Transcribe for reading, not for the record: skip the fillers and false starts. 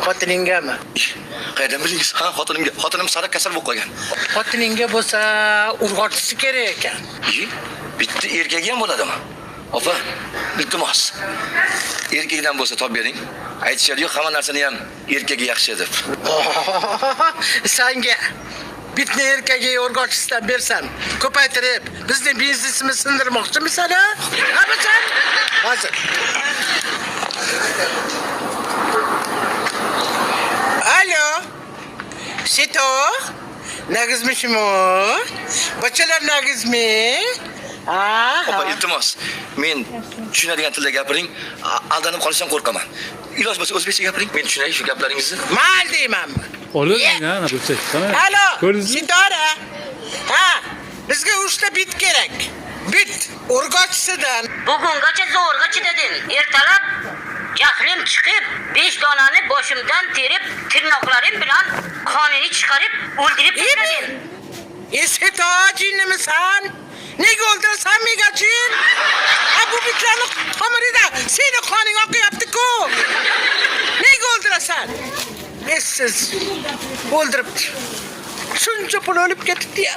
Xotiningami? Qayerdan bildingiz? Ha, xotinim sara kasal bo'lib qolgan. Xotiningga bo'lsa, urg'ochisi kerak ekan. Bitta erkagi ham bo'ladimi? Opa, iltimos. Erkakdan bo'lsa top bering. Aytishadi-yu, hamma narsani ham erkagi yaxshi deb. Senga bitni erkagi urg'ochisidan bersam, ko'paytirib, bizning biznesimizni sindirmoqchimisan, ha? Ha, sen? Hozir. Alo. Sito? Nagizmishim o? Bachalar nagizmi? Opa, iltimos. Men tushunadigan tilda gapiring. Aldanib qolishdan qo'rqaman. Iloj bo'lsa o'zbekcha gapiring. Men tushunay shu gaplaringizni. Mal deymanmi? Olur ya, ne yapacak? Alo, Ko'rdingizmi? Sitora. Ha, bizga 3 ta bit kerak. Bit urg'ochisidan. Bugungacha zo'rg'a chidadim. Ertalab jahlim chiqib, 5 donani boshimdan terib, tirnoqlarim bilan qonini chiqarib, o'ldirib tashladim. Sito, jinnimisan? Nega o'ldirasan megachin? Ha, bu bitlarni tomirida seni qoning oqyapti-ku. Nega o'ldirasan? Siz o'ldiribdi. Shuncha pul o'lib ketdi-ya.